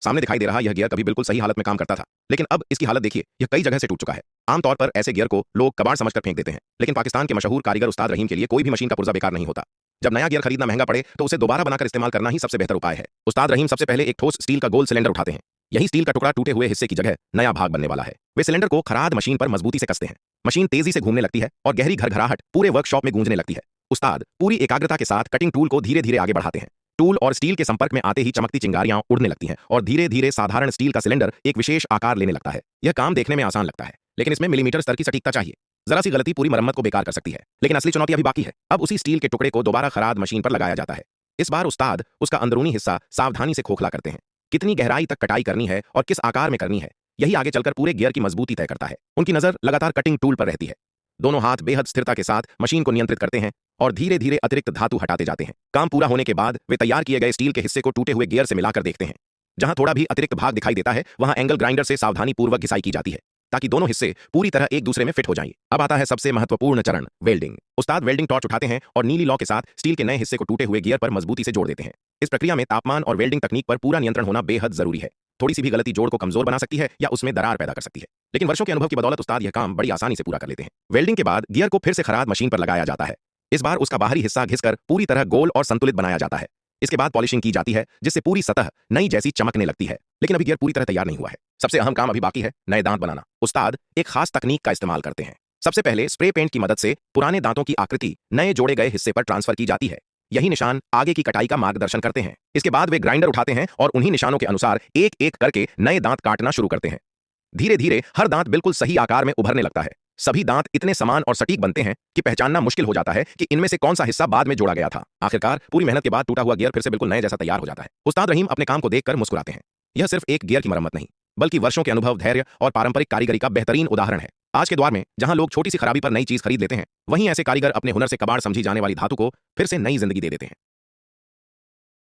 सामने दिखाई दे रहा यह गियर कभी बिल्कुल सही हालत में काम करता था, लेकिन अब इसकी हालत देखिए, यह कई जगह से टूट चुका है। आमतौर पर ऐसे गियर को लोग कबाड़ समझकर फेंक देते हैं, लेकिन पाकिस्तान के मशहूर कारीगर उस्ताद रहीम के लिए कोई भी मशीन का पुर्जा बेकार नहीं होता। जब नया गियर खरीदना महंगा पड़े तो उसे दोबारा बनाकर इस्तेमाल करना ही सबसे बेहतर उपाय है। उस्ताद रहीम सबसे पहले एक ठोस स्टील का गोल सिलेंडर उठाते हैं। यही स्टील का टुकड़ा टूटे हुए हिस्से की जगह नया भाग बनने वाला है। वे सिलेंडर को खराद मशीन पर मजबूती से कसते हैं। मशीन तेजी से घूमने लगती है और गहरी घरघराहट पूरे वर्कशॉप में गूंजने लगती है। उस्ताद पूरी एकाग्रता के साथ कटिंग टूल को धीरे धीरे आगे बढ़ाते हैं। टूल और स्टील के संपर्क में आते ही चमकती चिंगारियां उड़ने लगती हैं और धीरे धीरे साधारण स्टील का सिलेंडर एक विशेष आकार लेने लगता है। यह काम देखने में आसान लगता है, लेकिन इसमें मिलीमीटर स्तर की सटीकता चाहिए। जरा सी गलती पूरी मरम्मत को बेकार कर सकती है। लेकिन असली चुनौती अभी बाकी है। अब उसी स्टील के टुकड़े को दोबारा खराद मशीन पर लगाया जाता है। इस बार उस्ताद उसका अंदरूनी हिस्सा सावधानी से खोखला करते हैं। कितनी गहराई तक कटाई करनी है और किस आकार में करनी है, यही आगे चलकर पूरे गियर की मजबूती तय करता है। उनकी नजर लगातार कटिंग टूल पर रहती है। दोनों हाथ बेहद स्थिरता के साथ मशीन को नियंत्रित करते हैं और धीरे धीरे अतिरिक्त धातु हटाते जाते हैं। काम पूरा होने के बाद वे तैयार किए गए स्टील के हिस्से को टूटे हुए गियर से मिलाकर देखते हैं। जहां थोड़ा भी अतिरिक्त भाग दिखाई देता है वहां एंगल ग्राइंडर से सावधानी पूर्वक घिसाई की जाती है ताकि दोनों हिस्से पूरी तरह एक दूसरे में फिट हो जाएं। अब आता है सबसे महत्वपूर्ण चरण, वेल्डिंग। उस्ताद वेल्डिंग टॉर्च उठाते हैं और नीली लॉ के साथ स्टील के नए हिस्से को टूटे हुए गियर पर मजबूती से जोड़ देते हैं। इस प्रक्रिया में तापमान और वेल्डिंग तकनीक पर पूरा नियंत्रण होना बेहद जरूरी है। थोड़ी सी भी गलती जोड़ को कमजोर बना सकती है या उसमें दरार पैदा कर सकती है, लेकिन वर्षों के अनुभव की बदौलत उस्ताद यह काम बड़ी आसानी से पूरा कर लेते हैं। वेल्डिंग के बाद गियर को फिर से खराद मशीन पर लगाया जाता है। इस बार उसका बाहरी हिस्सा घिसकर पूरी तरह गोल और संतुलित बनाया जाता है। इसके बाद पॉलिशिंग की जाती है जिससे पूरी सतह नई जैसी चमकने लगती है। लेकिन अभी गियर पूरी तरह तैयार नहीं हुआ है। सबसे अहम काम अभी बाकी है, नए दांत बनाना। उस्ताद एक खास तकनीक का इस्तेमाल करते हैं। सबसे पहले स्प्रे पेंट की मदद से पुराने दांतों की आकृति नए जोड़े गए हिस्से पर ट्रांसफर की जाती है। यही निशान आगे की कटाई का मार्गदर्शन करते हैं। इसके बाद वे ग्राइंडर उठाते हैं और उन्हीं निशानों के अनुसार एक एक करके नए दांत काटना शुरू करते हैं। धीरे धीरे हर दांत बिल्कुल सही आकार में उभरने लगता है। सभी दांत इतने समान और सटीक बनते हैं कि पहचानना मुश्किल हो जाता है कि इनमें से कौन सा हिस्सा बाद में जोड़ा गया था। आखिरकार पूरी मेहनत के बाद टूटा हुआ गियर फिर से बिल्कुल नए जैसा तैयार हो जाता है। उस्ताद रहीम अपने काम को देखकर मुस्कुराते हैं। यह सिर्फ एक गियर की मरम्मत नहीं, बल्कि वर्षों के अनुभव, धैर्य और पारंपरिक कारीगरी का बेहतरीन उदाहरण है। आज के दौर में जहां लोग छोटी सी खराबी पर नई चीज खरीद लेते हैं, वहीं ऐसे कारीगर अपने हुनर से कबाड़ समझी जाने वाली धातु को फिर से नई जिंदगी दे देते हैं।